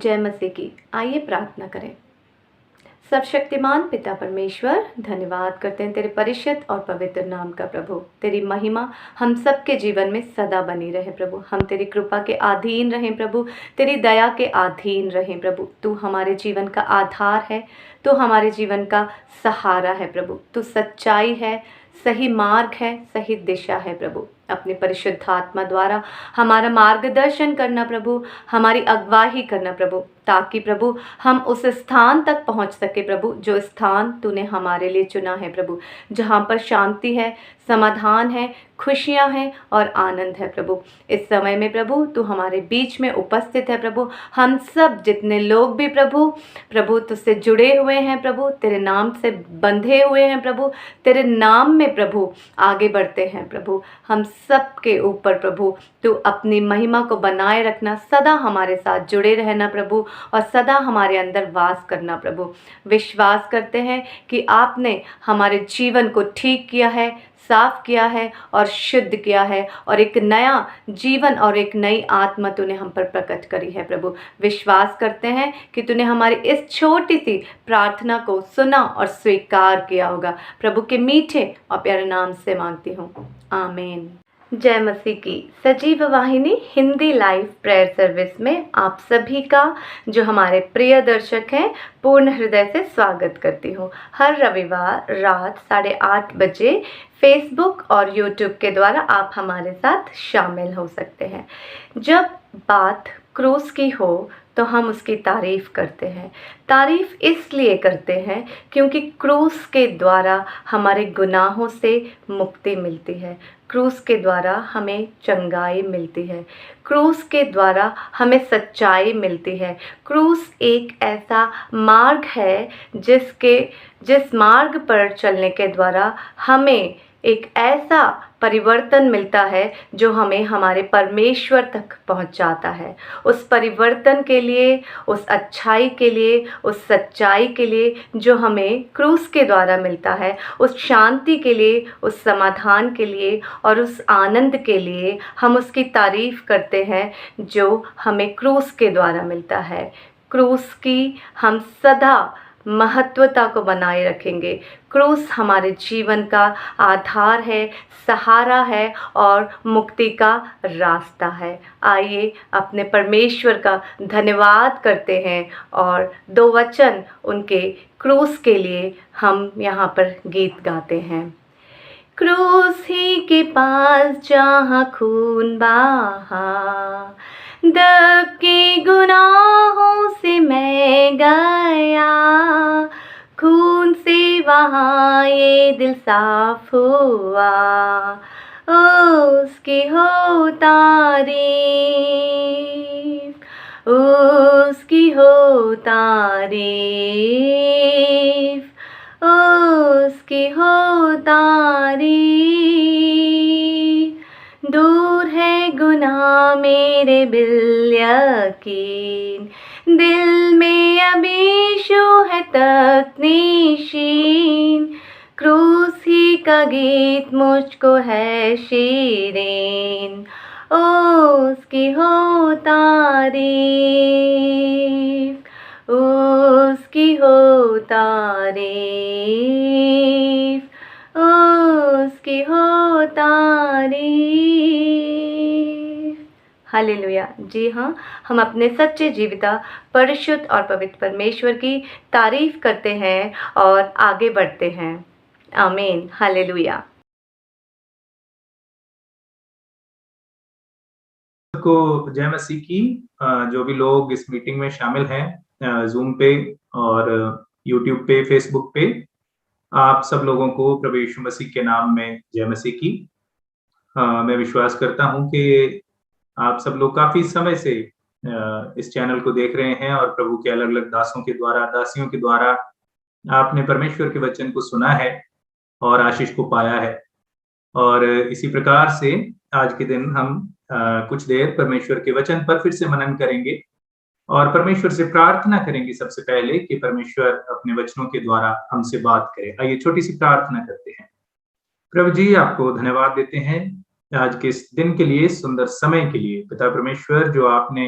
जय मसीह की। आइए प्रार्थना करें। सर्वशक्तिमान पिता परमेश्वर, धन्यवाद करते हैं तेरे परिशुद्ध और पवित्र नाम का प्रभु। तेरी महिमा हम सबके जीवन में सदा बनी रहे प्रभु। हम तेरी कृपा के अधीन रहें प्रभु, तेरी दया के अधीन रहें प्रभु। तू हमारे जीवन का आधार है, तू हमारे जीवन का सहारा है प्रभु। तू सच्चाई है, सही मार्ग है, सही दिशा है प्रभु। अपने परिशुद्धात्मा द्वारा हमारा मार्गदर्शन करना प्रभु, हमारी अगुवाई करना प्रभु, ताकि प्रभु हम उस स्थान तक पहुंच सके प्रभु, जो स्थान तूने हमारे लिए चुना है प्रभु, जहां पर शांति है, समाधान है, खुशियां हैं और आनंद है प्रभु। इस समय में प्रभु तू हमारे बीच में उपस्थित है प्रभु। हम सब जितने लोग भी प्रभु तुझसे जुड़े हुए हैं प्रभु, तेरे नाम से बंधे हुए हैं प्रभु, तेरे नाम में प्रभु आगे बढ़ते हैं प्रभु। हम सब के ऊपर प्रभु तू अपनी महिमा को बनाए रखना, सदा हमारे साथ जुड़े रहना प्रभु, और सदा हमारे अंदर वास करना प्रभु। विश्वास करते हैं कि आपने हमारे जीवन को ठीक किया है, साफ किया है और शुद्ध किया है, और एक नया जीवन और एक नई आत्मा तूने हम पर प्रकट करी है प्रभु। विश्वास करते हैं कि तूने हमारी इस छोटी सी प्रार्थना को सुना और स्वीकार किया होगा। प्रभु के मीठे और प्यारे नाम से मांगती हूँ, आमीन। जय मसीह की। सजीव वाहिनी हिंदी लाइव प्रेयर सर्विस में आप सभी का, जो हमारे प्रिय दर्शक हैं, पूर्ण हृदय से स्वागत करती हूँ। हर रविवार रात 8:30 बजे फेसबुक और यूट्यूब के द्वारा आप हमारे साथ शामिल हो सकते हैं। जब बात क्रूस की हो तो हम उसकी तारीफ़ करते हैं। तारीफ़ इसलिए करते हैं क्योंकि क्रूस के द्वारा हमारे गुनाहों से मुक्ति मिलती है, क्रूस के द्वारा हमें चंगाई मिलती है, क्रूस के द्वारा हमें सच्चाई मिलती है। क्रूस एक ऐसा मार्ग है जिस मार्ग पर चलने के द्वारा हमें एक ऐसा परिवर्तन मिलता है जो हमें हमारे परमेश्वर तक पहुंचाता है। उस परिवर्तन के लिए, उस अच्छाई के लिए, उस सच्चाई के लिए जो हमें क्रूस के द्वारा मिलता है, उस शांति के लिए, उस समाधान के लिए और उस आनंद के लिए हम उसकी तारीफ़ करते हैं जो हमें क्रूस के द्वारा मिलता है। क्रूस की हम सदा महत्वता को बनाए रखेंगे। क्रूस हमारे जीवन का आधार है, सहारा है और मुक्ति का रास्ता है। आइए अपने परमेश्वर का धन्यवाद करते हैं और 2 वचन उनके क्रूस के लिए हम यहाँ पर गीत गाते हैं। क्रूस ही के पास जहाँ खून बहा, दब के गुनाहों से मैं गया, खून से वहाँ ये दिल साफ हुआ, उसकी हो तारीफ, उसकी हो तारीफ, उसकी हो तारीफ। दूर है गुनाह मेरे बिल यकीन, दिल में अब यीशु है तकनीशीन, क्रूस ही का गीत मुझको है शीरीन, उसकी हो तारीफ, उसकी हो तारीफ, उसकी हो तारीफ। हालेलुया। जी हाँ, हम अपने सच्चे जीविता परिशुद्ध और पवित्र परमेश्वर की तारीफ करते हैं और आगे बढ़ते हैं। आमीन। हालेलुया। को जय मसीह की। जो भी लोग इस मीटिंग में शामिल हैं, जूम पे और यूट्यूब पे, फेसबुक पे, आप सब लोगों को प्रभु यीशु मसीह के नाम में जय मसीह की। मैं विश्वास करता हूं कि आप सब लोग काफी समय से इस चैनल को देख रहे हैं और प्रभु के अलग अलग दासों के द्वारा, दासियों के द्वारा आपने परमेश्वर के वचन को सुना है और आशीष को पाया है। और इसी प्रकार से आज के दिन हम कुछ देर परमेश्वर के वचन पर फिर से मनन करेंगे और परमेश्वर से प्रार्थना करेंगे सबसे पहले कि परमेश्वर अपने वचनों के द्वारा हमसे बात करे। आइए छोटी सी प्रार्थना करते हैं। प्रभु जी, आपको धन्यवाद देते हैं आज के इस दिन के लिए, सुंदर समय के लिए। पिता परमेश्वर, जो आपने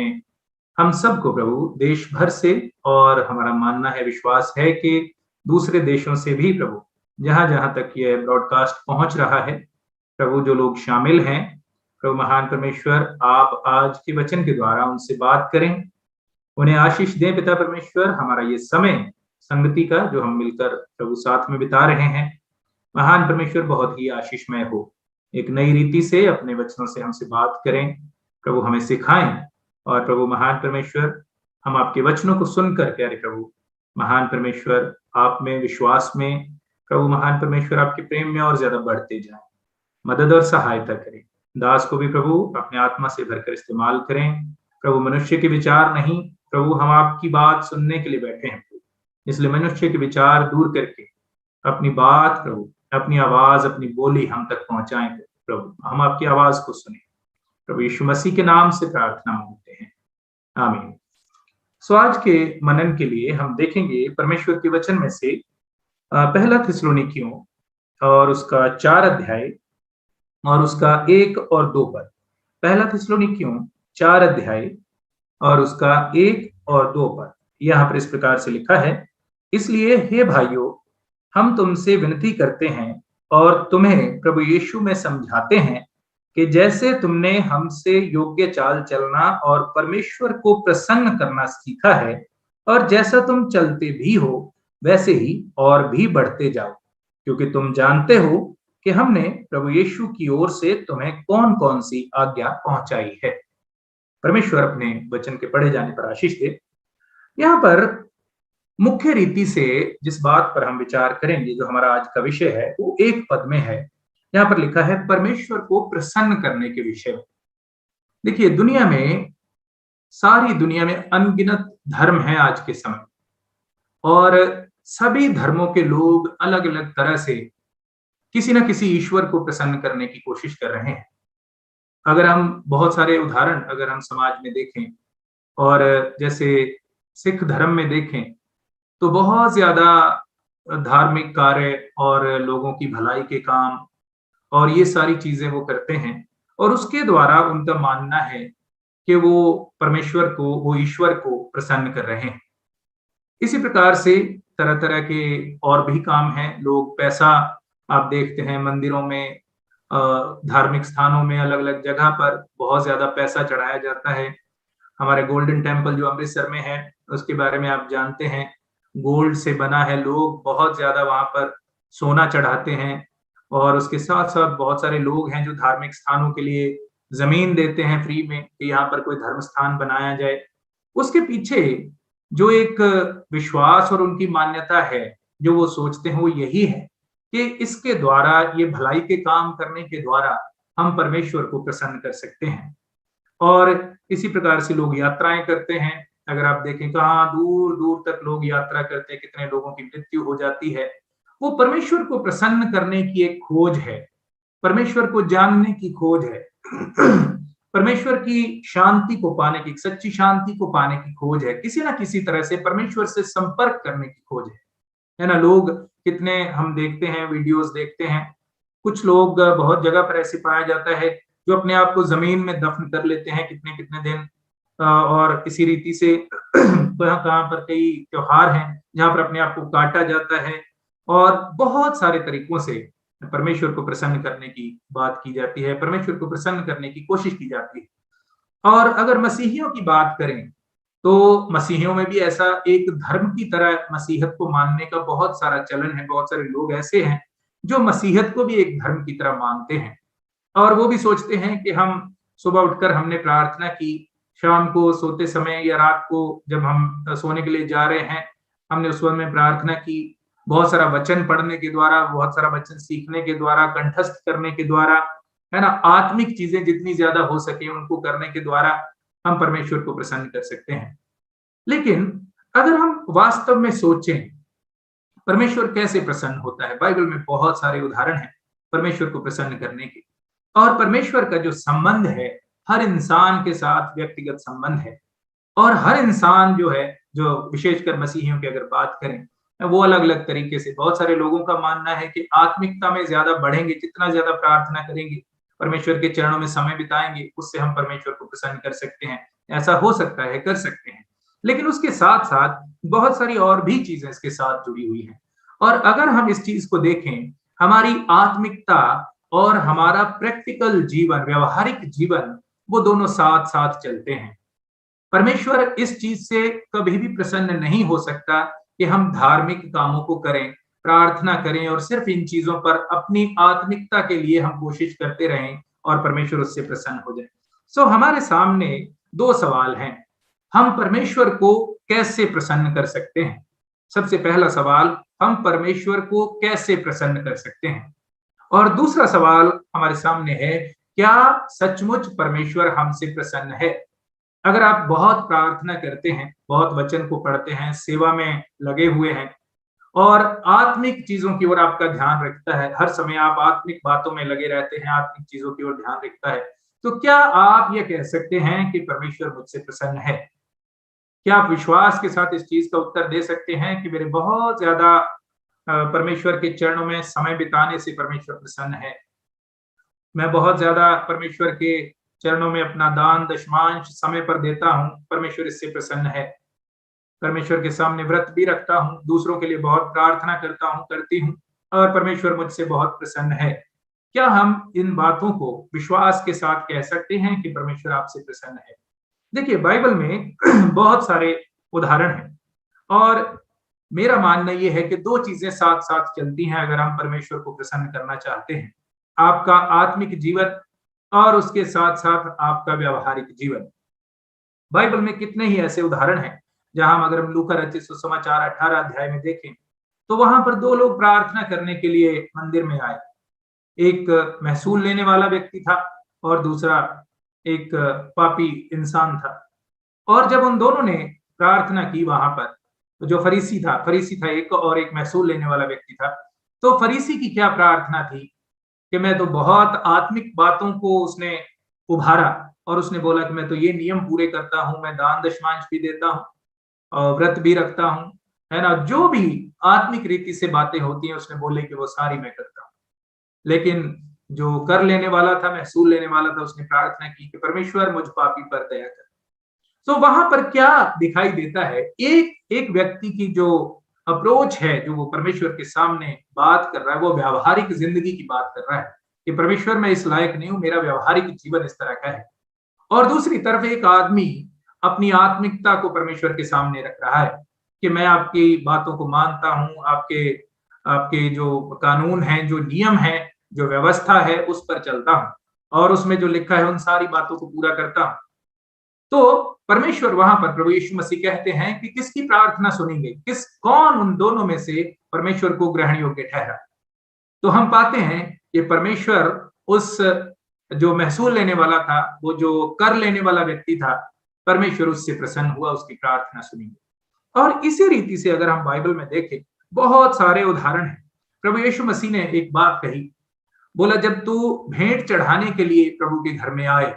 हम सबको प्रभु देश भर से, और हमारा मानना है, विश्वास है कि दूसरे देशों से भी प्रभु, जहां जहां तक यह ब्रॉडकास्ट पहुंच रहा है प्रभु, जो लोग शामिल हैं प्रभु महान परमेश्वर, आप आज के वचन के द्वारा उनसे बात करें, उन्हें आशीष दें पिता परमेश्वर। हमारा ये समय संगति का जो हम मिलकर प्रभु साथ में बिता रहे हैं, महान परमेश्वर बहुत ही आशीषमय हो। एक नई रीति से अपने वचनों से हमसे बात करें प्रभु, हमें सिखाएं। और प्रभु महान परमेश्वर, हम आपके वचनों को सुनकर कह रहे प्रभु महान परमेश्वर, आप में विश्वास में प्रभु महान परमेश्वर, आपके प्रेम में और ज्यादा बढ़ते जाएं। मदद और सहायता करें। दास को भी प्रभु अपने आत्मा से भरकर इस्तेमाल करें प्रभु। मनुष्य के विचार नहीं प्रभु, हम आपकी बात सुनने के लिए बैठे हैं प्रभु, इसलिए मनुष्य के विचार दूर करके अपनी बात प्रभु, अपनी आवाज, अपनी बोली हम तक पहुंचाएं प्रभु। हम आपकी आवाज को सुने प्रभु, यीशु मसीह के नाम से प्रार्थना मांगते हैं, आमीन। सो आज के मनन के लिए हम देखेंगे परमेश्वर के वचन में से पहला थिस्सलुनीकियों और उसका 4 अध्याय और उसका 1 और 2 पद। पहला थिस्सलुनीकियों 4 अध्याय और उसका 1 और 2 पद। यहाँ पर इस प्रकार से लिखा है, इसलिए हे भाइयों, हम तुमसे विनती करते हैं और तुम्हें प्रभु यीशु में समझाते हैं कि जैसे तुमने हमसे योग्य चाल चलना और परमेश्वर को प्रसन्न करना सीखा है, और जैसा तुम चलते भी हो वैसे ही और भी बढ़ते जाओ, क्योंकि तुम जानते हो कि हमने प्रभु यीशु की ओर से तुम्हें कौन कौन सी आज्ञा पहुंचाई है। परमेश्वर अपने वचन के पढ़े जाने पर आशीष दे। यहाँ पर मुख्य रीति से जिस बात पर हम विचार करेंगे, जो हमारा आज का विषय है, वो 1 पद में है। यहाँ पर लिखा है परमेश्वर को प्रसन्न करने के विषय में। देखिए, दुनिया में, सारी दुनिया में अनगिनत धर्म है आज के समय, और सभी धर्मों के लोग अलग अलग तरह से किसी न किसी ईश्वर को प्रसन्न करने की कोशिश कर रहे हैं। अगर हम बहुत सारे उदाहरण अगर हम समाज में देखें, और जैसे सिख धर्म में देखें, तो बहुत ज्यादा धार्मिक कार्य और लोगों की भलाई के काम और ये सारी चीजें वो करते हैं, और उसके द्वारा उनका मानना है कि वो परमेश्वर को, वो ईश्वर को प्रसन्न कर रहे हैं। इसी प्रकार से तरह तरह के और भी काम हैं। लोग पैसा, आप देखते हैं मंदिरों में, धार्मिक स्थानों में, अलग अलग जगह पर बहुत ज्यादा पैसा चढ़ाया जाता है। हमारे गोल्डन टेम्पल जो अमृतसर में है, उसके बारे में आप जानते हैं, गोल्ड से बना है। लोग बहुत ज्यादा वहां पर सोना चढ़ाते हैं, और उसके साथ साथ बहुत सारे लोग हैं जो धार्मिक स्थानों के लिए जमीन देते हैं फ्री में कि यहाँ पर कोई धर्म स्थान बनाया जाए। उसके पीछे जो एक विश्वास और उनकी मान्यता है, जो वो सोचते हैं, वो यही है कि इसके द्वारा, ये भलाई के काम करने के द्वारा हम परमेश्वर को प्रसन्न कर सकते हैं। और इसी प्रकार से लोग यात्राएं करते हैं। अगर आप देखें, कहाँ दूर दूर तक लोग यात्रा करते हैं, कितने लोगों की मृत्यु हो जाती है। वो परमेश्वर को प्रसन्न करने की एक खोज है, परमेश्वर को जानने की खोज है, परमेश्वर की शांति को पाने की, सच्ची शांति को पाने की खोज है, किसी ना किसी तरह से परमेश्वर से संपर्क करने की खोज है ना। लोग कितने, हम देखते हैं, वीडियोस देखते हैं, कुछ लोग, बहुत जगह पर ऐसे पाया जाता है जो अपने आप को जमीन में दफन कर लेते हैं कितने कितने दिन। और इसी रीति से कहाँ कहाँ पर कई त्योहार हैं जहां पर अपने आप को काटा जाता है, और बहुत सारे तरीकों से परमेश्वर को प्रसन्न करने की बात की जाती है, परमेश्वर को प्रसन्न करने की कोशिश की जाती है। और अगर मसीहियों की बात करें, तो मसीहियों में भी ऐसा एक धर्म की तरह मसीहत को मानने का बहुत सारा चलन है। बहुत सारे लोग ऐसे हैं जो मसीहत को भी एक धर्म की तरह मानते हैं, और वो भी सोचते हैं कि हम सुबह उठकर हमने प्रार्थना की, शाम को सोते समय या रात को जब हम सोने के लिए जा रहे हैं, हमने उस वक्त में प्रार्थना की। बहुत सारा वचन पढ़ने के द्वारा, बहुत सारा वचन सीखने के द्वारा, कंठस्थ करने के द्वारा, है ना, आत्मिक चीजें जितनी ज्यादा हो सके उनको करने के द्वारा हम परमेश्वर को प्रसन्न कर सकते हैं। लेकिन अगर हम वास्तव में सोचें परमेश्वर कैसे प्रसन्न होता है, बाइबल में बहुत सारे उदाहरण हैं परमेश्वर को प्रसन्न करने के। और परमेश्वर का जो संबंध है हर इंसान के साथ व्यक्तिगत संबंध है, और हर इंसान जो है, जो विशेषकर मसीहियों की अगर बात करें, वो अलग अलग तरीके से, बहुत सारे लोगों का मानना है कि आत्मिकता में ज्यादा बढ़ेंगे, जितना ज्यादा प्रार्थना करेंगे, परमेश्वर के चरणों में समय बिताएंगे, उससे हम परमेश्वर को प्रसन्न कर सकते हैं। ऐसा हो सकता है, कर सकते हैं। लेकिन उसके साथ साथ बहुत सारी और भी चीजें इसके साथ जुड़ी हुई हैं। और अगर हम इस चीज को देखें, हमारी आत्मिकता और हमारा प्रैक्टिकल जीवन, व्यवहारिक जीवन, वो दोनों साथ साथ चलते हैं। परमेश्वर इस चीज से कभी भी प्रसन्न नहीं हो सकता कि हम धार्मिक कामों को करें, प्रार्थना करें और सिर्फ इन चीजों पर अपनी आत्मिकता के लिए हम कोशिश करते रहें और परमेश्वर उससे प्रसन्न हो जाए। हमारे सामने दो सवाल हैं। हम परमेश्वर को कैसे प्रसन्न कर सकते हैं? सबसे पहला सवाल, हम परमेश्वर को कैसे प्रसन्न कर सकते हैं? और दूसरा सवाल हमारे सामने है, क्या सचमुच परमेश्वर हमसे प्रसन्न है? अगर आप बहुत प्रार्थना करते हैं, बहुत वचन को पढ़ते हैं, सेवा में लगे हुए हैं और आत्मिक चीजों की ओर आपका ध्यान रखता है, हर समय आप आत्मिक बातों में लगे रहते हैं, आत्मिक चीजों की ओर ध्यान रखता है, तो क्या आप ये कह सकते हैं कि परमेश्वर मुझसे प्रसन्न है? क्या आप विश्वास के साथ इस चीज का उत्तर दे सकते हैं कि मेरे बहुत ज्यादा परमेश्वर के चरणों में समय बिताने से परमेश्वर प्रसन्न है? मैं बहुत ज्यादा परमेश्वर के चरणों में अपना दान दशमांश समय पर देता हूँ, परमेश्वर इससे प्रसन्न है। परमेश्वर के सामने व्रत भी रखता हूँ, दूसरों के लिए बहुत प्रार्थना करता हूँ, करती हूँ और परमेश्वर मुझसे बहुत प्रसन्न है। क्या हम इन बातों को विश्वास के साथ कह सकते हैं कि परमेश्वर आपसे प्रसन्न है? देखिए, बाइबल में बहुत सारे उदाहरण हैं और मेरा मानना यह है कि दो चीजें साथ साथ चलती हैं अगर हम परमेश्वर को प्रसन्न करना चाहते हैं। आपका आत्मिक जीवन और उसके साथ साथ आपका व्यवहारिक जीवन। बाइबल में कितने ही ऐसे उदाहरण हैं जहां अगर हम लूका रचित सुसमाचार 18 अध्याय में देखें तो वहां पर दो लोग प्रार्थना करने के लिए मंदिर में आए। एक महसूल लेने वाला व्यक्ति था और दूसरा एक पापी इंसान था। और जब उन दोनों ने प्रार्थना की वहां पर, जो फरीसी था एक और एक महसूल लेने वाला व्यक्ति था। तो फरीसी की क्या प्रार्थना थी कि मैं तो बहुत आत्मिक बातों को उसने उभारा और उसने बोला कि मैं तो ये नियम पूरे करता हूँ, मैं दान दशमांश भी देता हूँ और व्रत भी रखता हूँ, है ना, जो भी आत्मिक रीति से बातें होती हैं उसने बोले कि वो सारी मैं करता हूँ। लेकिन जो कर लेने वाला था, महसूल लेने वाला था, उसने प्रार्थना की कि परमेश्वर मुझ पापी पर दया कर। तो वहां पर क्या दिखाई देता है, एक एक व्यक्ति की जो अप्रोच है, जो वो परमेश्वर के सामने बात कर रहा है, वो व्यावहारिक जिंदगी की बात कर रहा है कि परमेश्वर मैं इस लायक नहीं हूं, मेरा व्यावहारिक जीवन इस तरह का है। और दूसरी तरफ एक आदमी अपनी आत्मिकता को परमेश्वर के सामने रख रहा है कि मैं आपकी बातों को मानता हूं, आपके आपके जो कानून हैं, जो नियम है, जो व्यवस्था है, उस पर चलता हूं और उसमें जो लिखा है उन सारी बातों को पूरा करता हूं। तो परमेश्वर वहां पर, प्रभु यीशु मसीह कहते हैं कि किसकी प्रार्थना सुनी गई, कौन उन दोनों में से परमेश्वर को ग्रहण योग्य ठहरा? तो हम पाते हैं कि परमेश्वर उस जो महसूल लेने वाला था, वो जो कर लेने वाला व्यक्ति था, परमेश्वर उससे प्रसन्न हुआ, उसकी प्रार्थना सुनी गई। और इसी रीति से अगर हम बाइबल में देखें, बहुत सारे उदाहरण हैं। प्रभु यीशु मसीह ने एक बात कही, बोला जब तू भेंट चढ़ाने के लिए प्रभु के घर में आए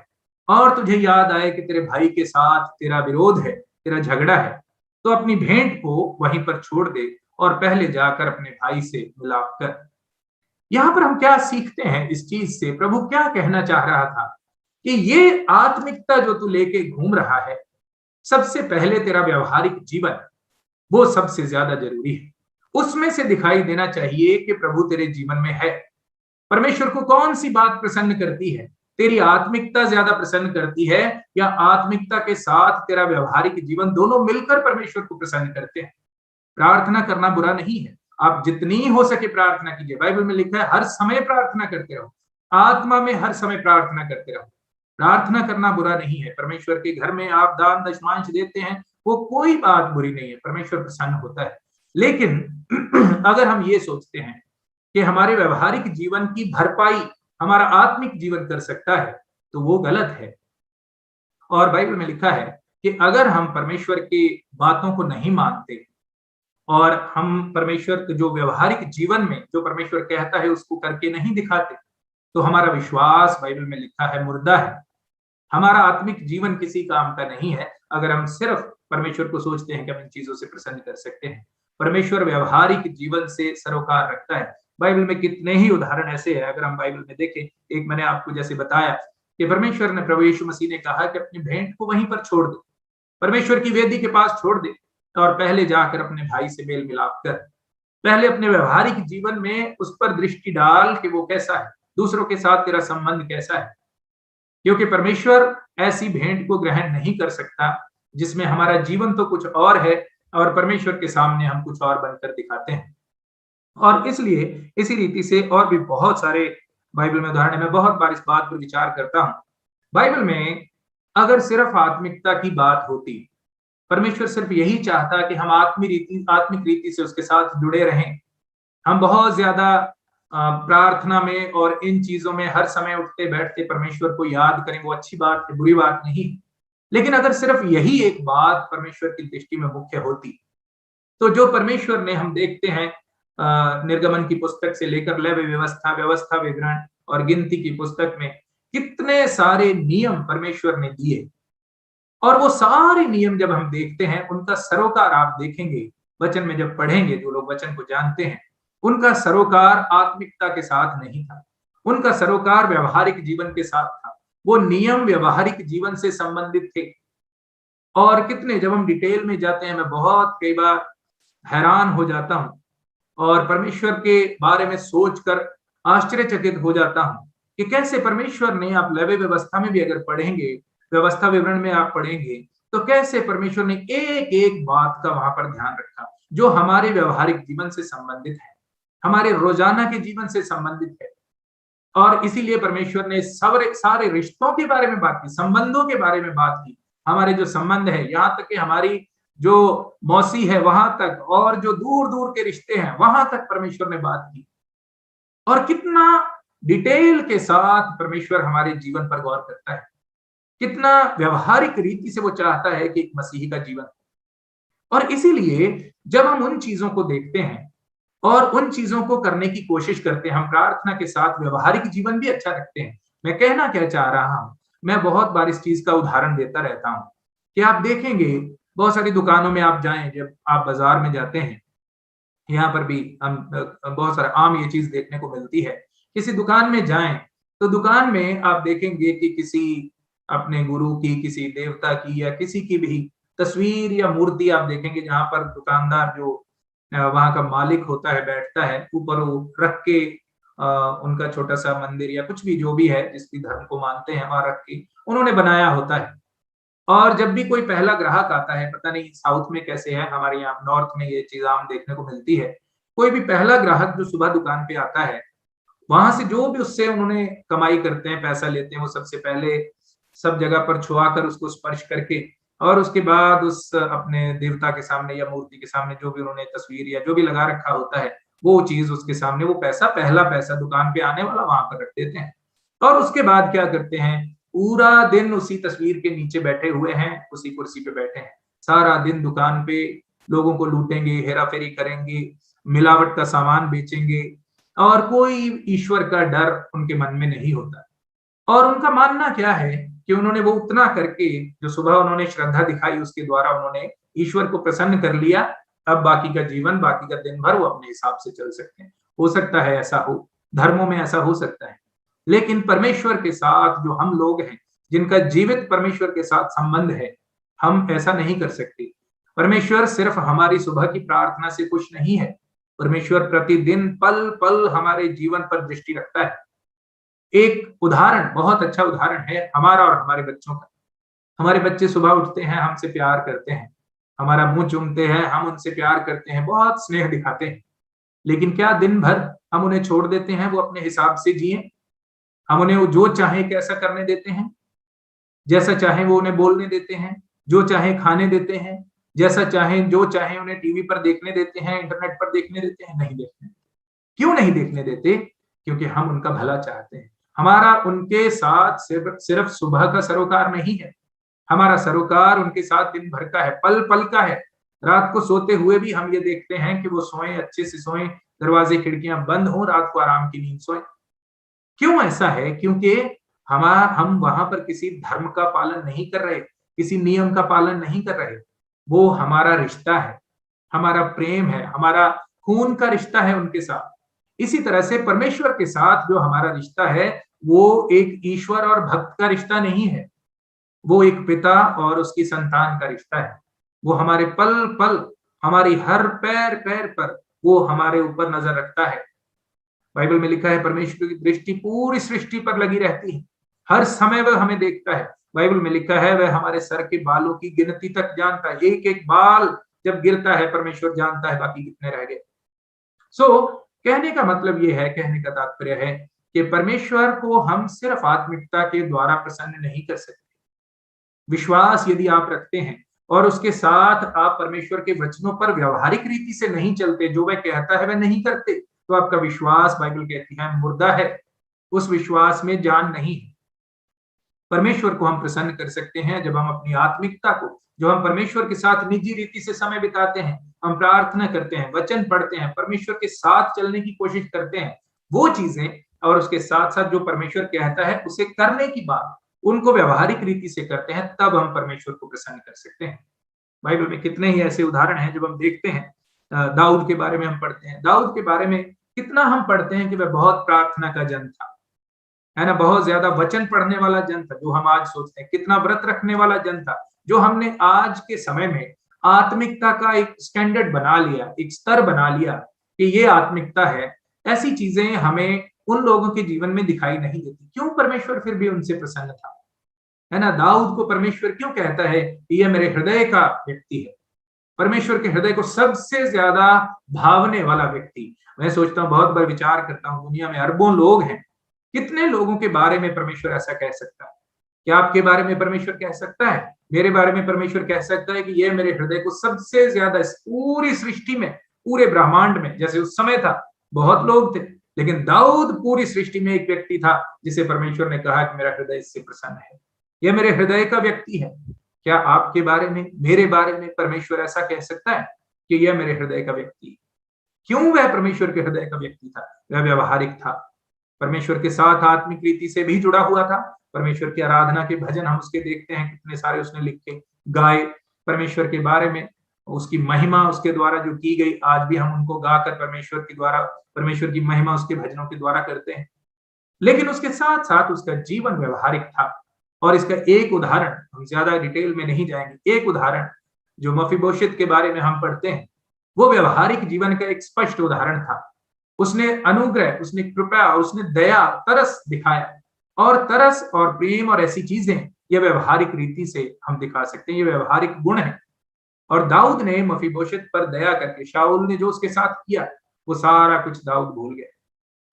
और तुझे याद आए कि तेरे भाई के साथ तेरा विरोध है, तेरा झगड़ा है, तो अपनी भेंट को वहीं पर छोड़ दे और पहले जाकर अपने भाई से मिलाप कर। यहां पर हम क्या सीखते हैं इस चीज से? प्रभु क्या कहना चाह रहा था कि ये आत्मिकता जो तू लेके घूम रहा है, सबसे पहले तेरा व्यवहारिक जीवन, वो सबसे ज्यादा जरूरी है। उसमें से दिखाई देना चाहिए कि प्रभु तेरे जीवन में है। परमेश्वर को कौन सी बात प्रसन्न करती है? तेरी आत्मिकता ज्यादा प्रसन्न करती है या आत्मिकता के साथ तेरा व्यवहारिक जीवन, दोनों मिलकर परमेश्वर को प्रसन्न करते हैं? प्रार्थना करना बुरा नहीं है, आप जितनी हो सके प्रार्थना कीजिए। बाइबल में लिखा है हर समय प्रार्थना करते रहो, आत्मा में हर समय प्रार्थना करते रहो। प्रार्थना करना बुरा नहीं है। परमेश्वर के घर में आप दान दशमांश देते हैं, वो कोई बात बुरी नहीं है, परमेश्वर प्रसन्न होता है। लेकिन अगर हम ये सोचते हैं कि हमारे व्यवहारिक जीवन की भरपाई हमारा आत्मिक जीवन कर सकता है, तो वो गलत है। और बाइबल में लिखा है कि अगर हम परमेश्वर की बातों को नहीं मानते और हम परमेश्वर के जो व्यवहारिक जीवन में जो परमेश्वर कहता है उसको करके नहीं दिखाते, तो हमारा विश्वास, बाइबल में लिखा है, मुर्दा है। हमारा आत्मिक जीवन किसी काम का नहीं है अगर हम सिर्फ परमेश्वर को सोचते हैं कि हम इन चीजों से प्रसन्न कर सकते हैं। परमेश्वर व्यवहारिक जीवन से सरोकार रखता है। बाइबल में कितने ही उदाहरण ऐसे हैं, अगर हम बाइबल में देखें, एक मैंने आपको जैसे बताया कि परमेश्वर ने, प्रभु यीशु मसीह ने कहा कि अपनी भेंट को वहीं पर छोड़ दे, परमेश्वर की वेदी के पास छोड़ दे और पहले जाकर अपने भाई से मेल मिलाप कर, पहले अपने व्यवहारिक जीवन में उस पर दृष्टि डाल कि वो कैसा है, दूसरों के साथ तेरा संबंध कैसा है। क्योंकि परमेश्वर ऐसी भेंट को ग्रहण नहीं कर सकता जिसमें हमारा जीवन तो कुछ और है और परमेश्वर के सामने हम कुछ और बनकर दिखाते हैं। और इसलिए इसी रीति से और भी बहुत सारे बाइबल में उदाहरण है। मैं बहुत बार इस बात पर विचार करता हूं, बाइबल में अगर सिर्फ आत्मिकता की बात होती, परमेश्वर सिर्फ यही चाहता कि हम आत्मिक रीति से उसके साथ जुड़े रहें, हम बहुत ज्यादा प्रार्थना में और इन चीजों में हर समय उठते बैठते परमेश्वर को याद करें, वो अच्छी बात है, बुरी बात नहीं। लेकिन अगर सिर्फ यही एक बात परमेश्वर की दृष्टि में मुख्य होती, तो जो परमेश्वर ने, हम देखते हैं निर्गमन की पुस्तक से लेकर लेवी व्यवस्था, व्यवस्था विवरण और गिनती की पुस्तक में कितने सारे नियम परमेश्वर ने दिए, और वो सारे नियम जब हम देखते हैं उनका सरोकार आप देखेंगे वचन में जब पढ़ेंगे, जो लोग वचन को जानते हैं, उनका सरोकार आत्मिकता के साथ नहीं था, उनका सरोकार व्यवहारिक जीवन के साथ था। वो नियम व्यवहारिक जीवन से संबंधित थे। और कितने, जब हम डिटेल में जाते हैं, मैं बहुत कई बार हैरान हो जाता हूं और परमेश्वर के बारे में सोचकर आश्चर्यचकित हो जाता हूं कि कैसे परमेश्वर ने, आप लेवी व्यवस्था में भी अगर पढ़ेंगे, व्यवस्था विवरण में आप पढ़ेंगे, तो कैसे परमेश्वर ने एक एक बात का वहां पर ध्यान रखा जो हमारे व्यवहारिक जीवन से संबंधित है, हमारे रोजाना के जीवन से संबंधित है। और इसीलिए परमेश्वर ने सारे रिश्तों के बारे में बात की, संबंधों के बारे में बात की, हमारे जो संबंध है, यहाँ तक कि हमारी जो मौसी है वहां तक, और जो दूर दूर के रिश्ते हैं वहां तक परमेश्वर ने बात की। और कितना डिटेल के साथ परमेश्वर हमारे जीवन पर गौर करता है, कितना व्यवहारिक रीति से वो चाहता है कि एक मसीही का जीवन। और इसीलिए जब हम उन चीजों को देखते हैं और उन चीजों को करने की कोशिश करते हैं, हम प्रार्थना के साथ व्यवहारिक जीवन भी अच्छा रखते हैं। मैं कहना क्या चाह रहा हूं, मैं बहुत बार इस चीज का उदाहरण देता रहता हूं कि आप देखेंगे बहुत सारी दुकानों में आप जाएं, जब आप बाजार में जाते हैं, यहाँ पर भी हम बहुत सारा आम ये चीज देखने को मिलती है, किसी दुकान में जाएं तो दुकान में आप देखेंगे कि किसी अपने गुरु की, किसी देवता की या किसी की भी तस्वीर या मूर्ति आप देखेंगे, जहां पर दुकानदार जो वहां का मालिक होता है बैठता है, ऊपर वो रख के उनका छोटा सा मंदिर या कुछ भी जो भी है जिसकी धर्म को मानते हैं वहां रख के उन्होंने बनाया होता है। और जब भी कोई पहला ग्राहक आता है, पता नहीं साउथ में कैसे है, हमारे यहाँ नॉर्थ में ये चीज आम देखने को मिलती है, कोई भी पहला ग्राहक जो सुबह दुकान पे आता है, वहां से जो भी उससे उन्होंने कमाई करते हैं, पैसा लेते हैं, वो सबसे पहले सब जगह पर छुआ कर उसको स्पर्श करके, और उसके बाद उस अपने देवता के सामने या मूर्ति के सामने जो भी उन्होंने तस्वीर या जो भी लगा रखा होता है, वो चीज उसके सामने, वो पैसा, पहला पैसा दुकान पे आने वाला, वहां पर रख देते हैं। और उसके बाद क्या करते हैं, पूरा दिन उसी तस्वीर के नीचे बैठे हुए हैं, उसी कुर्सी पे बैठे हैं, सारा दिन दुकान पे लोगों को लूटेंगे, हेरा फेरी करेंगे, मिलावट का सामान बेचेंगे, और कोई ईश्वर का डर उनके मन में नहीं होता। और उनका मानना क्या है कि उन्होंने वो उतना करके, जो सुबह उन्होंने श्रद्धा दिखाई उसके द्वारा उन्होंने ईश्वर को प्रसन्न कर लिया, अब बाकी का जीवन, बाकी का दिन भर वो अपने हिसाब से चल सकते हैं। हो सकता है ऐसा हो, धर्मों में ऐसा हो सकता है, लेकिन परमेश्वर के साथ जो हम लोग हैं, जिनका जीवित परमेश्वर के साथ संबंध है, हम ऐसा नहीं कर सकते। परमेश्वर सिर्फ हमारी सुबह की प्रार्थना से खुश नहीं है, परमेश्वर प्रतिदिन पल पल हमारे जीवन पर दृष्टि रखता है। एक उदाहरण, बहुत अच्छा उदाहरण है हमारा और हमारे बच्चों का। हमारे बच्चे सुबह उठते हैं, हमसे प्यार करते हैं, हमारा मुंह चूमते हैं, हम उनसे प्यार करते हैं, बहुत स्नेह दिखाते हैं। लेकिन क्या दिन भर हम उन्हें छोड़ देते हैं वो अपने हिसाब से जिए? हम उन्हें जो चाहे कैसा करने देते हैं, जैसा चाहे वो उन्हें बोलने देते हैं, जो चाहे खाने देते हैं, जैसा चाहे जो चाहे उन्हें टीवी पर देखने देते हैं, इंटरनेट पर देखने देते हैं? नहीं देखने। क्यों नहीं देखने देते? क्योंकि हम उनका भला चाहते हैं। हमारा उनके साथ सिर्फ सुबह का सरोकार नहीं है, हमारा सरोकार उनके साथ दिन भर का है, पल पल का है। रात को सोते हुए भी हम ये देखते हैं कि वो सोएं, अच्छे से सोएं, दरवाजे खिड़कियां बंद हों, रात को आराम की नींद सोएं। क्यों ऐसा है? क्योंकि हम वहां पर किसी धर्म का पालन नहीं कर रहे, किसी नियम का पालन नहीं कर रहे। वो हमारा रिश्ता है, हमारा प्रेम है, हमारा खून का रिश्ता है उनके साथ। इसी तरह से परमेश्वर के साथ जो हमारा रिश्ता है, वो एक ईश्वर और भक्त का रिश्ता नहीं है, वो एक पिता और उसकी संतान का रिश्ता है। वो हमारे पल पल, हमारी हर पैर पैर पर वो हमारे ऊपर नजर रखता है। बाइबल में लिखा है परमेश्वर की दृष्टि पूरी सृष्टि पर लगी रहती है, हर समय वह हमें देखता है। बाइबल में लिखा है वह हमारे सर के बालों की गिनती तक जानता है, एक एक बाल जब गिरता है परमेश्वर जानता है बाकी कितने रह गए। सो कहने का मतलब ये है, कहने का तात्पर्य है कि परमेश्वर को हम सिर्फ आत्मिकता के द्वारा प्रसन्न नहीं कर सकते। विश्वास यदि आप रखते हैं और उसके साथ आप परमेश्वर के वचनों पर व्यवहारिक रीति से नहीं चलते, जो वह कहता है वह नहीं करते, तो आपका विश्वास, बाइबल कहती है, मुर्दा है। उस विश्वास में जान नहीं है। परमेश्वर को हम प्रसन्न कर सकते हैं जब हम अपनी आत्मिकता को, जो हम परमेश्वर के साथ निजी रीति से समय बिताते हैं, हम प्रार्थना करते हैं, वचन पढ़ते हैं, परमेश्वर के साथ चलने की कोशिश करते हैं, वो चीजें, और उसके साथ साथ जो परमेश्वर कहता है उसे करने की बात, उनको व्यवहारिक रीति से करते हैं, तब हम परमेश्वर को प्रसन्न कर सकते हैं। बाइबल में कितने ही ऐसे उदाहरण हैं जब हम देखते हैं। दाऊद के बारे में हम पढ़ते हैं, दाऊद के बारे में कितना हम पढ़ते हैं कि वह बहुत प्रार्थना का जन था, है ना, बहुत ज्यादा वचन पढ़ने वाला जन था, जो हम आज सोचते हैं, कितना व्रत रखने वाला जन था, जो हमने आज के समय में आत्मिकता का एक स्टैंडर्ड बना लिया, एक स्तर बना लिया कि ये आत्मिकता है। ऐसी चीजें हमें उन लोगों के जीवन में दिखाई नहीं देती। क्यों परमेश्वर फिर भी उनसे प्रसन्न था, है ना। दाऊद को परमेश्वर क्यों कहता है कि यह मेरे हृदय का व्यक्ति है, परमेश्वर के हृदय को सबसे ज्यादा भावने वाला व्यक्ति। मैं सोचता हूँ, बहुत बार विचार करता हूँ, दुनिया में अरबों लोग हैं, कितने लोगों के बारे में परमेश्वर ऐसा कह सकता है? क्या आपके बारे में परमेश्वर कह सकता है? मेरे बारे में परमेश्वर कह सकता है कि यह मेरे हृदय को सबसे ज्यादा, इस पूरी सृष्टि में, पूरे ब्रह्मांड में, जैसे उस समय था बहुत लोग थे, लेकिन दाऊद पूरी सृष्टि में एक व्यक्ति था जिसे परमेश्वर ने कहा कि मेरा हृदय इससे प्रसन्न है, यह मेरे हृदय का व्यक्ति है। क्या आपके बारे में, मेरे बारे में परमेश्वर ऐसा कह सकता है कि यह मेरे हृदय का व्यक्ति है? क्यों वह परमेश्वर के हृदय का व्यक्ति था? वह व्यवहारिक था, परमेश्वर के साथ आत्मिक रीति से भी जुड़ा हुआ था। परमेश्वर की आराधना के भजन हम उसके देखते हैं, कितने सारे उसने लिखे, गाए, परमेश्वर के बारे में, उसकी महिमा उसके द्वारा जो की गई, आज भी हम उनको गाकर परमेश्वर के द्वारा, परमेश्वर की महिमा उसके भजनों के द्वारा करते हैं। लेकिन उसके साथ साथ उसका जीवन व्यवहारिक था। और इसका एक उदाहरण, हम ज्यादा डिटेल में नहीं जाएंगे, एक उदाहरण जो मफीबोशेत के बारे में हम पढ़ते हैं, वो व्यवहारिक जीवन का एक स्पष्ट उदाहरण था। उसने अनुग्रह, उसने कृपा, उसने दया, तरस दिखाया। और तरस और प्रेम और ऐसी चीजें, ये व्यवहारिक रीति से हम दिखा सकते हैं, ये व्यवहारिक गुण है। और दाऊद ने मफीबोशेत पर दया करके, शाऊल ने जो उसके साथ किया वो सारा कुछ दाऊद भूल गया,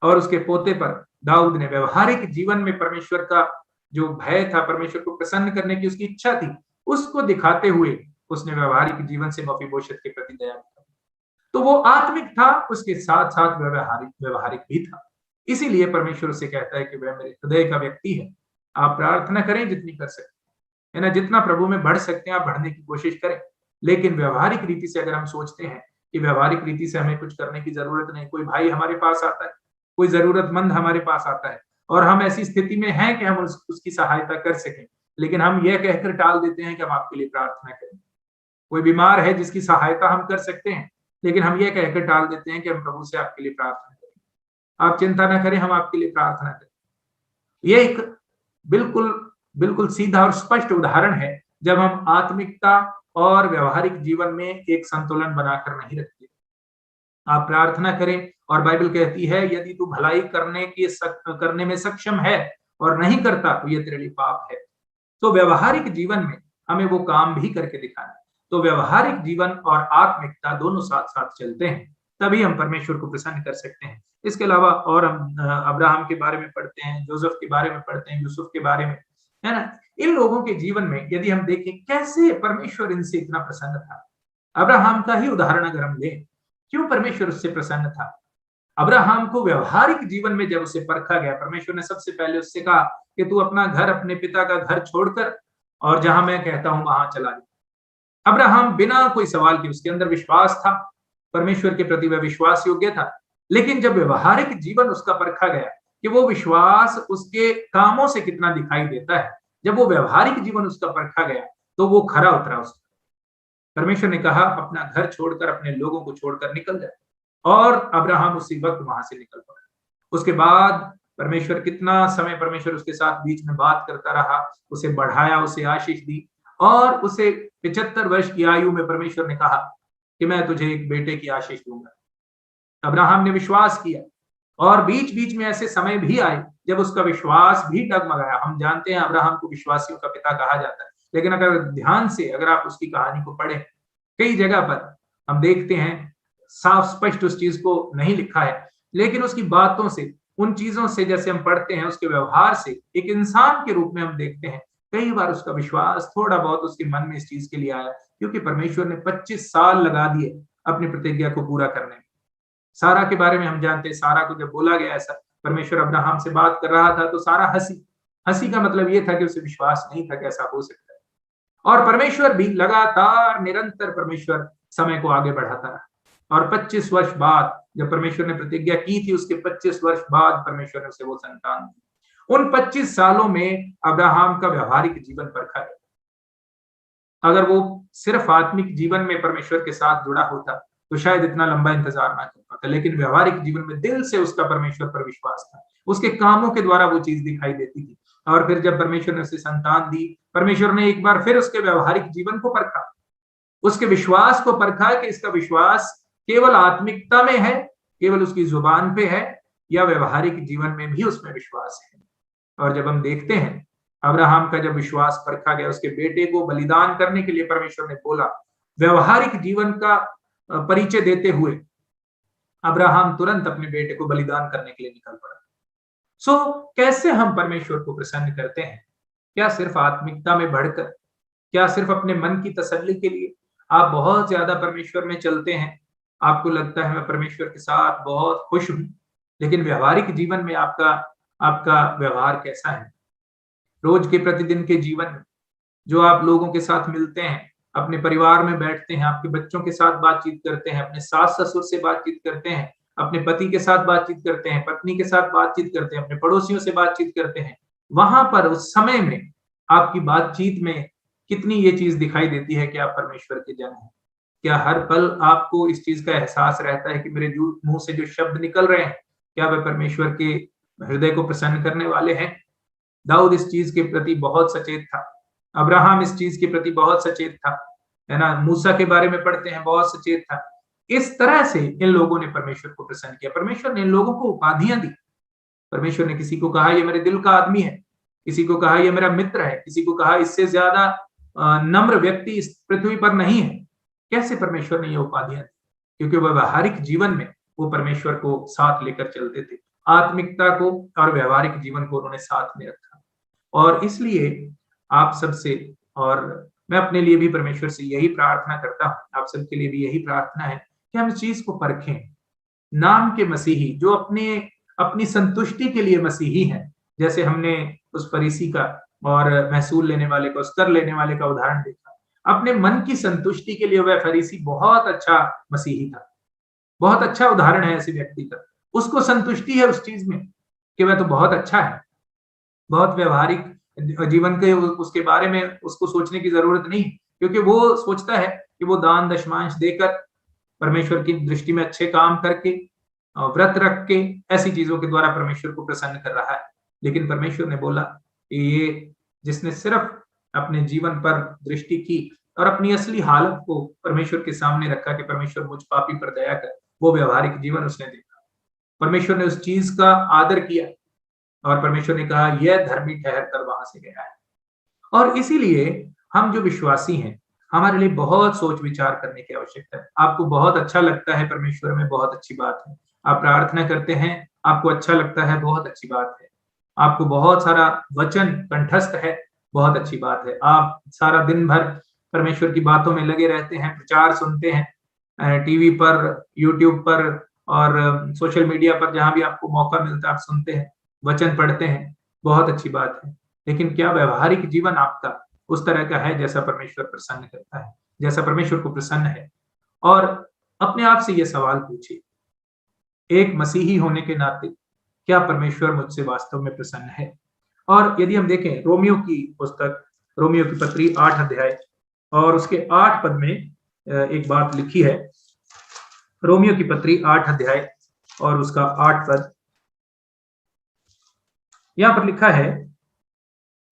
और उसके पोते पर दाऊद ने व्यवहारिक जीवन में परमेश्वर का जो भय था, परमेश्वर को प्रसन्न करने की उसकी इच्छा थी, उसको दिखाते हुए उसने व्यवहारिक जीवन से मफीबोशेत के प्रति दया की। तो वो आत्मिक था, उसके साथ साथ व्यवहारिक व्यवहारिक भी था। इसीलिए परमेश्वर से कहता है कि वह मेरे हृदय का व्यक्ति है। आप प्रार्थना करें जितनी कर सकते हैं, है ना, जितना प्रभु में बढ़ सकते हैं आप बढ़ने की कोशिश करें। लेकिन व्यवहारिक रीति से अगर हम सोचते हैं कि व्यवहारिक रीति से हमें कुछ करने की जरूरत नहीं, कोई भाई हमारे पास आता है, कोई जरूरतमंद हमारे पास आता है, और हम ऐसी स्थिति में हैं कि हम उसकी सहायता कर सकें, लेकिन हम यह कहकर टाल देते हैं कि हम आपके लिए प्रार्थना करें। कोई बीमार है जिसकी सहायता हम कर सकते हैं, लेकिन हम ये कहकर टाल देते हैं कि हम प्रभु से आपके लिए प्रार्थना करें, आप चिंता ना करें, हम आपके लिए प्रार्थना करें। ये एक बिल्कुल बिल्कुल सीधा और स्पष्ट उदाहरण है जब हम आत्मिकता और व्यवहारिक जीवन में एक संतुलन बनाकर नहीं रखते। आप प्रार्थना करें, और बाइबल कहती है यदि तू भलाई करने में सक्षम है और नहीं करता तो ये तेरे लिए पाप है। तो व्यवहारिक जीवन में हमें वो काम भी करके दिखाना है। तो व्यवहारिक जीवन और आत्मिकता दोनों साथ साथ चलते हैं, तभी हम परमेश्वर को प्रसन्न कर सकते हैं। इसके अलावा और हम अब्राहम के बारे में पढ़ते हैं, जोसेफ के बारे में पढ़ते हैं, यूसुफ के बारे में, है ना। इन लोगों के जीवन में यदि हम देखें कैसे परमेश्वर इनसे इतना प्रसन्न था। अब्राहम का ही उदाहरण अगर हम लें, क्यों परमेश्वर उससे प्रसन्न था? अब्राहम को व्यवहारिक जीवन में जब उसे परखा गया, परमेश्वर ने सबसे पहले उससे कहा कि तू अपना घर, अपने पिता का घर छोड़कर और जहां मैं कहता हूं वहां चला जा। अब्राहम बिना कोई सवाल के, उसके अंदर विश्वास था, परमेश्वर के प्रति वह विश्वास योग्य था। लेकिन जब व्यवहारिक जीवन उसका परखा गया कि वो विश्वास उसके कामों से कितना दिखाई देता है, जब वो व्यवहारिक जीवन उसका परखा गया तो वो खरा उतरा उसका। परमेश्वर ने कहा अपना घर छोड़कर, अपने लोगों को छोड़कर निकल जाए, और अब्राहम उसी वक्त वहां से निकल पड़ा। उसके बाद परमेश्वर कितना समय परमेश्वर उसके साथ बीच में बात करता रहा, उसे बढ़ाया, उसे आशीष दी, और उसे 75 वर्ष की आयु में परमेश्वर ने कहा कि मैं तुझे एक बेटे की आशीष दूंगा। अब्राहम ने विश्वास किया, और बीच बीच में ऐसे समय भी आए जब उसका विश्वास भी डगमगाया। हम जानते हैं अब्राहम को विश्वासियों का पिता कहा जाता है, लेकिन अगर ध्यान से अगर आप उसकी कहानी को पढ़ें, कई जगह पर हम देखते हैं साफ स्पष्ट उस चीज को नहीं लिखा है, लेकिन उसकी बातों से, उन चीजों से जैसे हम पढ़ते हैं, उसके व्यवहार से एक इंसान के रूप में हम देखते हैं कई बार उसका विश्वास थोड़ा बहुत उसके मन में इस चीज के लिए आया, क्योंकि परमेश्वर ने 25 साल लगा दिए अपनी प्रतिज्ञा को पूरा करने में। सारा के बारे में हम जानते हैं, सारा को जब बोला गया ऐसा, परमेश्वर अब्राहम से बात कर रहा था तो सारा हंसी का मतलब ये था कि उसे विश्वास नहीं था कि ऐसा हो सकता है। और परमेश्वर भी लगातार निरंतर परमेश्वर समय को आगे बढ़ाता रहा, और 25 वर्ष बाद जब परमेश्वर ने प्रतिज्ञा की थी, उसके 25 वर्ष बाद परमेश्वर ने उसे वो संतान दी। उन 25 सालों में अब्राहम का व्यवहारिक जीवन परखा गया। अगर वो सिर्फ आत्मिक जीवन में परमेश्वर के साथ जुड़ा होता तो शायद इतना लंबा इंतजार ना कर पाता, लेकिन व्यवहारिक जीवन में दिल से उसका परमेश्वर पर विश्वास था, उसके कामों के द्वारा वो चीज दिखाई देती थी। और फिर जब परमेश्वर ने उसे संतान दी, परमेश्वर ने एक बार फिर उसके व्यवहारिक जीवन को परखा, उसके विश्वास को परखा कि इसका विश्वास केवल आत्मिकता में है, केवल उसकी जुबान पे है, या व्यवहारिक जीवन में भी उसमें विश्वास है। और जब हम देखते हैं अब्राहम का जब विश्वास परखा गया, उसके बेटे को बलिदान करने के लिए परमेश्वर ने बोला, व्यवहारिक जीवन का परिचय देते हुए अब्राहम तुरंत अपने बेटे को बलिदान करने के लिए निकल पड़ा। कैसे हम परमेश्वर को प्रसन्न करते हैं? क्या सिर्फ आत्मिकता में बढ़कर? क्या सिर्फ अपने मन की तसल्ली के लिए? आप बहुत ज्यादा परमेश्वर में चलते हैं, आपको लगता है मैं परमेश्वर के साथ बहुत खुश हूं, लेकिन व्यवहारिक जीवन में आपका आपका व्यवहार कैसा है? रोज के प्रतिदिन के जीवन में जो आप लोगों के साथ मिलते हैं, अपने परिवार में बैठते हैं, आपके बच्चों के साथ बातचीत करते हैं, अपने सास ससुर से बातचीत करते हैं, अपने पति के साथ बातचीत करते हैं, पत्नी के साथ बातचीत करते हैं, अपने पड़ोसियों से बातचीत करते हैं, वहां पर उस समय में आपकी बातचीत में कितनी ये चीज दिखाई देती है कि आप परमेश्वर के जन हैं? क्या हर पल आपको इस चीज का एहसास रहता है कि मेरे मुंह से जो शब्द निकल रहे हैं, क्या वे परमेश्वर के हृदय को प्रसन्न करने वाले हैं? दाऊद इस चीज के प्रति बहुत सचेत था, अब्राहम इस चीज के प्रति बहुत सचेत था, है ना। मूसा के बारे में पढ़ते हैं, बहुत सचेत था। इस तरह से इन लोगों ने परमेश्वर को प्रसन्न किया। परमेश्वर ने इन लोगों को उपाधियां दी। परमेश्वर ने किसी को कहा ये मेरे दिल का आदमी है, किसी को कहा ये मेरा मित्र है, किसी को कहा इससे ज्यादा नम्र व्यक्ति इस पृथ्वी पर नहीं है। कैसे परमेश्वर ने ये उपाधियां दी? क्योंकि वह व्यवहारिक जीवन में वो परमेश्वर को साथ लेकर चलते थे, आत्मिकता को और व्यवहारिक जीवन को उन्होंने साथ में रखा। और इसलिए आप सबसे और मैं अपने लिए भी परमेश्वर से यही प्रार्थना करता हूं, आप सबके लिए भी यही प्रार्थना है कि हम इस चीज को परखें। नाम के मसीही जो अपनी संतुष्टि के लिए मसीही हैं, जैसे हमने उस फरीसी का और महसूल लेने वाले का, उस कर लेने वाले का उदाहरण देखा, अपने मन की संतुष्टि के लिए वह फरीसी बहुत अच्छा मसीही था, बहुत अच्छा उदाहरण है ऐसे व्यक्ति का। उसको संतुष्टि है उस चीज में कि वह तो बहुत अच्छा है, बहुत व्यवहारिक जीवन के उसके बारे में उसको सोचने की जरूरत नहीं, क्योंकि वो सोचता है कि वो दान दशमांश देकर, परमेश्वर की दृष्टि में अच्छे काम करके, व्रत रख के, ऐसी चीजों के द्वारा परमेश्वर को प्रसन्न कर रहा है। लेकिन परमेश्वर ने बोला कि ये जिसने सिर्फ अपने जीवन पर दृष्टि की और अपनी असली हालत को परमेश्वर के सामने रखा कि परमेश्वर मुझ पापी पर दया कर, वो व्यवहारिक जीवन उसने देखा। परमेश्वर ने उस चीज का आदर किया और परमेश्वर ने कहा यह धर्मी ठहर कर वहां से गया है। और इसीलिए हम जो विश्वासी हैं, हमारे लिए बहुत सोच विचार करने की आवश्यकता है। आपको बहुत अच्छा लगता है परमेश्वर में, बहुत अच्छी बात है। आप प्रार्थना करते हैं, आपको अच्छा लगता है, बहुत अच्छी बात है। आपको बहुत सारा वचन कंठस्थ है, बहुत अच्छी बात है। आप सारा दिन भर परमेश्वर की बातों में लगे रहते हैं, प्रचार सुनते हैं, टीवी पर, यूट्यूब पर और सोशल मीडिया पर, जहां भी आपको मौका मिलता है आप सुनते हैं, वचन पढ़ते हैं, बहुत अच्छी बात है। लेकिन क्या व्यवहारिक जीवन आपका उस तरह का है जैसा परमेश्वर प्रसन्न करता है, जैसा परमेश्वर को प्रसन्न है? और अपने आप से ये सवाल पूछिए, एक मसीही होने के नाते क्या परमेश्वर मुझसे वास्तव में प्रसन्न है? और यदि हम देखें रोमियो की पुस्तक, रोमियो की पत्री 8 अध्याय और उसके 8 पद में एक बात लिखी है। रोमियो की पत्री 8 अध्याय और उसका 8 पद, यहाँ पर लिखा है,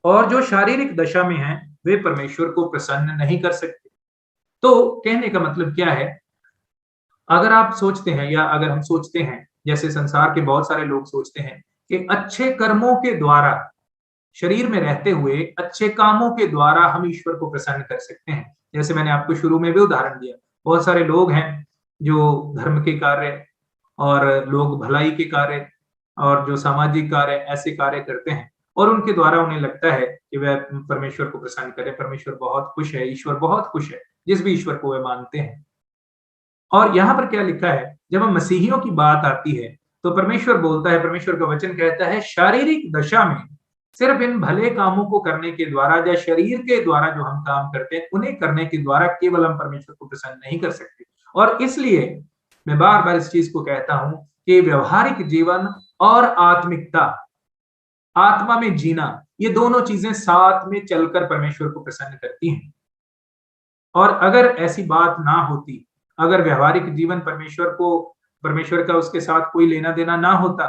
और जो शारीरिक दशा में हैं वे परमेश्वर को प्रसन्न नहीं कर सकते। तो कहने का मतलब क्या है, अगर आप सोचते हैं या अगर हम सोचते हैं, जैसे संसार के बहुत सारे लोग सोचते हैं कि अच्छे कर्मों के द्वारा, शरीर में रहते हुए अच्छे कामों के द्वारा हम ईश्वर को प्रसन्न कर सकते हैं। जैसे मैंने आपको शुरू में भी उदाहरण दिया, बहुत सारे लोग हैं जो धर्म के कार्य और लोग भलाई के कार्य और जो सामाजिक कार्य, ऐसे कार्य करते हैं और उनके द्वारा उन्हें लगता है कि वह परमेश्वर को प्रसन्न करें, परमेश्वर बहुत खुश है, ईश्वर बहुत खुश है, जिस भी ईश्वर को वे मानते हैं। और यहाँ पर क्या लिखा है, जब हम मसीहियों की बात आती है तो परमेश्वर बोलता है, परमेश्वर का वचन कहता है, शारीरिक दशा में सिर्फ इन भले कामों को करने के द्वारा या शरीर के द्वारा जो हम काम करते हैं उन्हें करने के द्वारा केवल हम परमेश्वर को प्रसन्न नहीं कर सकते। और इसलिए मैं बार बार इस चीज को कहता हूं कि व्यवहारिक जीवन और आत्मिकता, आत्मा में जीना, ये दोनों चीजें साथ में चलकर परमेश्वर को प्रसन्न करती हैं। और अगर ऐसी बात ना होती, अगर व्यवहारिक जीवन परमेश्वर का उसके साथ कोई लेना देना ना होता,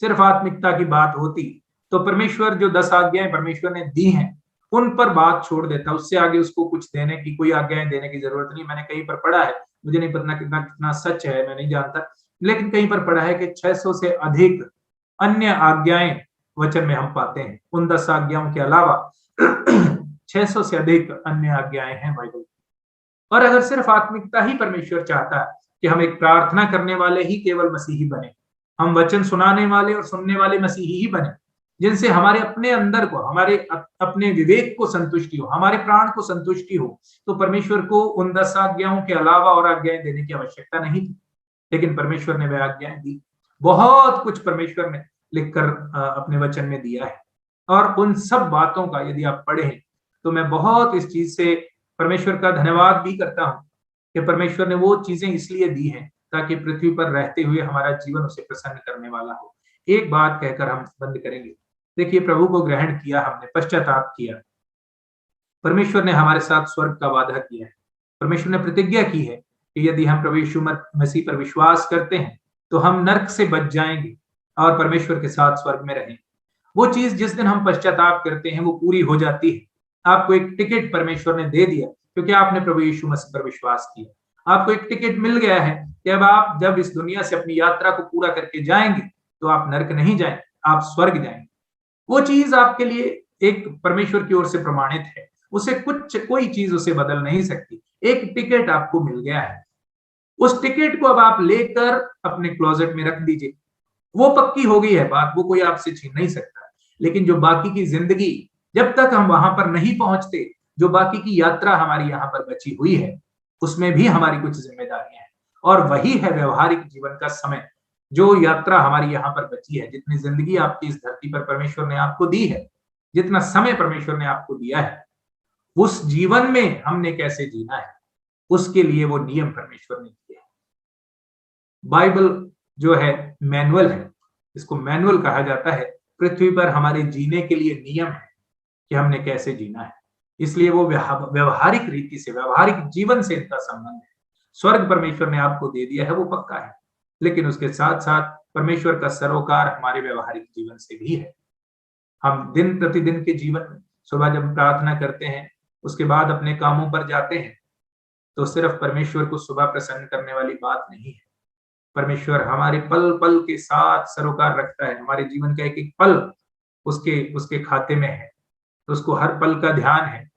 सिर्फ आत्मिकता की बात होती, तो परमेश्वर जो 10 आज्ञाएं परमेश्वर ने दी हैं उन पर बात छोड़ देता, उससे आगे उसको कुछ देने की, कोई आज्ञाएं देने की जरूरत नहीं। मैंने कहीं पर पढ़ा है, मुझे नहीं पता कितना कितना सच है, मैं नहीं जानता, लेकिन कहीं पर पढ़ा है कि 600 से अधिक अन्य आज्ञाएं वचन में हम पाते हैं। उन 10 आज्ञाओं के अलावा 600 से अधिक अन्य आज्ञाएं हैं बाइबल। और अगर सिर्फ आत्मिकता ही परमेश्वर चाहता है कि हम एक प्रार्थना करने वाले ही केवल मसीही बने, हम वचन सुनाने वाले और सुनने वाले मसीही ही बने, जिनसे हमारे अपने अंदर को, हमारे अपने विवेक को संतुष्टि हो, हमारे प्राण को संतुष्टि हो, तो परमेश्वर को उन 10 आज्ञाओं के अलावा और आज्ञाएं देने की आवश्यकता नहीं थी। लेकिन परमेश्वर ने वह आज्ञाएं दी, बहुत कुछ परमेश्वर ने लिखकर अपने वचन में दिया है। और उन सब बातों का यदि आप पढ़ें तो मैं बहुत इस चीज से परमेश्वर का धन्यवाद भी करता हूं कि परमेश्वर ने वो चीजें इसलिए दी हैं ताकि पृथ्वी पर रहते हुए हमारा जीवन उसे प्रसन्न करने वाला हो। एक बात कहकर हम बंद करेंगे। देखिए, प्रभु को ग्रहण किया हमने, पश्चाताप किया, परमेश्वर ने हमारे साथ स्वर्ग का वादा किया है। परमेश्वर ने प्रतिज्ञा की है कि यदि हम प्रभु यीशु मसीह पर विश्वास करते हैं तो हम नरक से बच जाएंगे और परमेश्वर के साथ स्वर्ग में रहेंगे। वो चीज जिस दिन हम पश्चाताप करते हैं वो पूरी हो जाती है। आपको एक टिकट परमेश्वर ने दे दिया क्योंकि आपने प्रभु यीशु मसीह पर विश्वास किया। आपको एक टिकट मिल गया है कि अब आप जब इस दुनिया से अपनी यात्रा को पूरा करके जाएंगे तो आप नरक नहीं जाएंगे, आप स्वर्ग जाएंगे। वो चीज आपके लिए एक परमेश्वर की ओर से प्रमाणित है, उसे कोई चीज उसे बदल नहीं सकती। एक टिकट आपको मिल गया है, उस टिकट को अब आप लेकर अपने क्लोजेट में रख दीजिए। वो पक्की हो गई है बात, वो कोई आपसे छीन नहीं सकता। लेकिन जो बाकी की जिंदगी, जब तक हम वहां पर नहीं पहुंचते, जो बाकी की यात्रा हमारी यहाँ पर बची हुई है, उसमें भी हमारी कुछ जिम्मेदारियां हैं। और वही है व्यवहारिक जीवन का समय, जो यात्रा हमारी यहाँ पर बची है। जितनी जिंदगी आपकी इस धरती पर परमेश्वर ने आपको दी है, जितना समय परमेश्वर ने आपको दिया है, उस जीवन में हमने कैसे जीना है, उसके लिए वो नियम परमेश्वर ने दिए हैं। बाइबल जो है मैनुअल है, इसको मैनुअल कहा जाता है। पृथ्वी पर हमारे जीने के लिए नियम है कि हमने कैसे जीना है। इसलिए वो व्यवहारिक रीति से, व्यवहारिक जीवन से इनका संबंध है। स्वर्ग परमेश्वर ने आपको दे दिया है, वो पक्का है, लेकिन उसके साथ साथ परमेश्वर का सरोकार हमारे व्यवहारिक जीवन से भी है। हम दिन प्रतिदिन के जीवन में सुबह जब प्रार्थना करते हैं, उसके बाद अपने कामों पर जाते हैं, तो सिर्फ परमेश्वर को सुबह प्रसन्न करने वाली बात नहीं है। परमेश्वर हमारे पल पल के साथ सरोकार रखता है। हमारे जीवन का एक एक पल उसके उसके खाते में है, तो उसको हर पल का ध्यान है।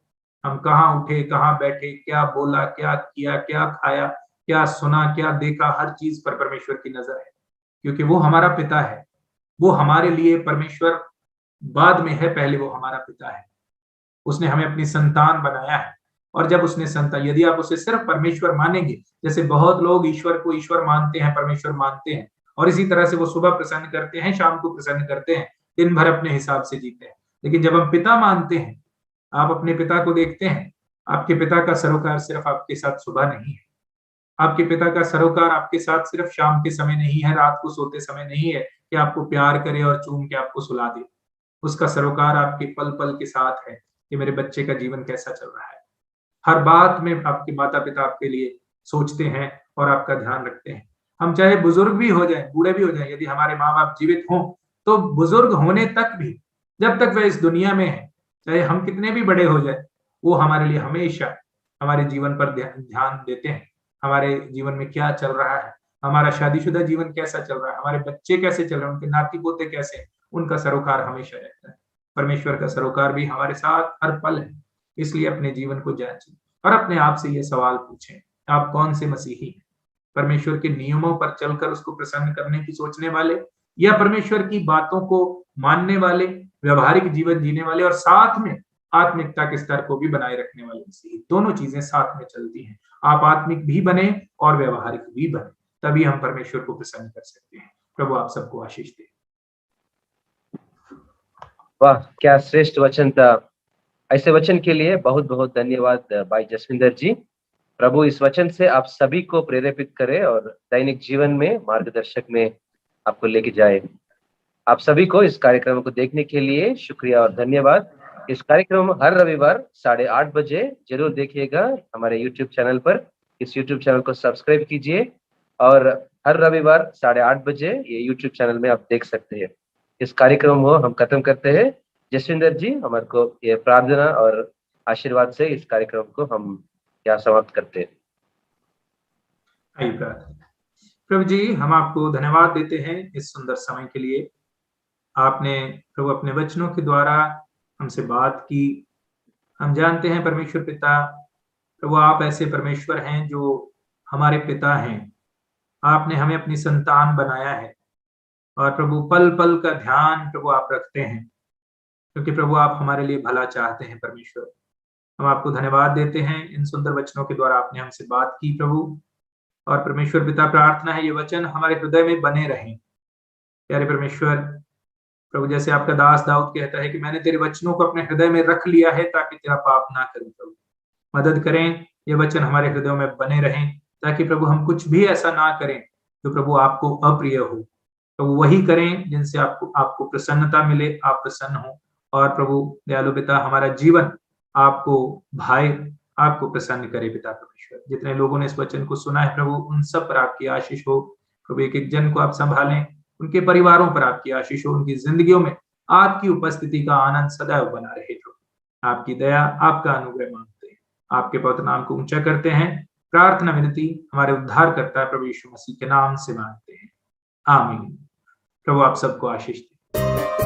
हम कहाँ उठे, कहाँ बैठे, क्या बोला, क्या किया, क्या खाया, क्या सुना, क्या देखा, हर चीज पर परमेश्वर की नजर है, क्योंकि वो हमारा पिता है। वो हमारे लिए परमेश्वर बाद में है, पहले वो हमारा पिता है। उसने हमें अपनी संतान बनाया है। और जब उसने संतान, यदि आप उसे सिर्फ परमेश्वर मानेंगे, जैसे बहुत लोग ईश्वर को ईश्वर मानते हैं, परमेश्वर मानते हैं, और इसी तरह से वो सुबह प्रसन्न करते हैं, शाम को प्रसन्न करते हैं, दिन भर अपने हिसाब से जीते हैं। लेकिन जब हम पिता मानते हैं, आप अपने पिता को देखते हैं, आपके पिता का सरोकार सिर्फ आपके साथ सुबह नहीं है, आपके पिता का सरोकार आपके साथ सिर्फ शाम के समय नहीं है, रात को सोते समय नहीं है कि आपको प्यार करे और चूम के आपको सुला दे। उसका सरोकार आपके पल पल के साथ है कि मेरे बच्चे का जीवन कैसा चल रहा है। हर बात में आपके माता पिता आपके लिए सोचते हैं और आपका ध्यान रखते हैं। हम चाहे बुजुर्ग भी हो जाएं, बूढ़े भी हो जाएं, यदि हमारे माँ बाप जीवित हों तो बुजुर्ग होने तक भी, जब तक वह इस दुनिया में है, चाहे हम कितने भी बड़े हो जाए, वो हमारे लिए हमेशा हमारे जीवन पर ध्यान देते हैं। हमारे जीवन में क्या चल रहा है, हमारा शादीशुदा जीवन कैसा चल रहा है, हमारे बच्चे कैसे चल रहे हैं, उनके नाती पोते कैसे हैं, उनका सरोकार हमेशा रहता है। परमेश्वर का सरोकार भी हमारे साथ हर पल है। इसलिए अपने जीवन को जांचें और अपने आप से ये सवाल पूछें, आप कौन से मसीही हैं? परमेश्वर के नियमों पर चलकर उसको प्रसन्न करने की सोचने वाले, या परमेश्वर की बातों को मानने वाले, व्यवहारिक जीवन जीने वाले और साथ में आत्मिकता के स्तर को भी बनाए रखने वाले मसीही। दोनों चीजें साथ में चलती हैं। आप आत्मिक भी बने और व्यवहारिक भी बने, तभी हम परमेश्वर को प्रसन्न कर सकते हैं। प्रभु आप सबको आशीष दे। वाह, क्या श्रेष्ठ वचन था। ऐसे वचन के लिए बहुत बहुत धन्यवाद भाई जसविंदर जी। प्रभु इस वचन से आप सभी को प्रेरित करे और दैनिक जीवन में मार्गदर्शक में आपको लेके जाए। आप सभी को इस कार्यक्रम को देखने के लिए शुक्रिया और धन्यवाद। इस कार्यक्रम हर रविवार 8:30 बजे जरूर देखिएगा हमारे YouTube चैनल पर। इस YouTube चैनल को सब्सक्राइब कीजिए और हर रविवार 8:30 बजे ये YouTube चैनल में आप देख सकते हैं। इस कार्यक्रम को हम खत्म करते हैं। जसविंदर जी हमारे को ये प्रार्थना और आशीर्वाद से इस कार्यक्रम को हम क्या समाप्त करते हैं। आइए प्रार्थना। प्रभु जी, हम आपको धन्यवाद देते हैं इस सुंदर समय के लिए। आपने प्रभु अपने वचनों के द्वारा हमसे बात की। हम जानते हैं परमेश्वर पिता, प्रभु आप ऐसे परमेश्वर हैं जो हमारे पिता हैं। आपने हमें अपनी संतान बनाया है और प्रभु पल पल का ध्यान प्रभु आप रखते हैं, क्योंकि प्रभु आप हमारे लिए भला चाहते हैं। परमेश्वर, हम आपको धन्यवाद देते हैं। इन सुंदर वचनों के द्वारा आपने हमसे बात की प्रभु, और परमेश्वर पिता प्रार्थना है ये वचन हमारे हृदय में बने रहें। प्यारे परमेश्वर, प्रभु जैसे आपका दास दाऊद कहता है कि मैंने तेरे वचनों को अपने हृदय में रख लिया है ताकि तेरा पाप ना करूं। प्रभु मदद करें, ये वचन हमारे हृदयों में बने रहें, ताकि प्रभु हम कुछ भी ऐसा ना करें जो प्रभु आपको अप्रिय हो। तो वही करें जिनसे आपको प्रसन्नता मिले, आप प्रसन्न हो। और प्रभु दयालु पिता, हमारा जीवन आपको भाए, आपको प्रसन्न करे। पिता परमेश्वर, जितने लोगों ने इस वचन को सुना है प्रभु, उन सब पर आपकी आशीष हो। प्रभु एक एक जन को आप संभालें, उनके परिवारों पर आपकी आशीष हो, उनकी जिंदगियों में आपकी उपस्थिति का आनंद सदैव बना रहे। प्रभु आपकी दया, आपका अनुग्रह मांगते हैं, आपके पवित्र नाम को ऊंचा करते हैं। प्रार्थना विनती हमारे उद्धारकर्ता प्रभु यीशु मसीह के नाम से मांगते हैं, आमीन। प्रभु आप सबको आशीष दे।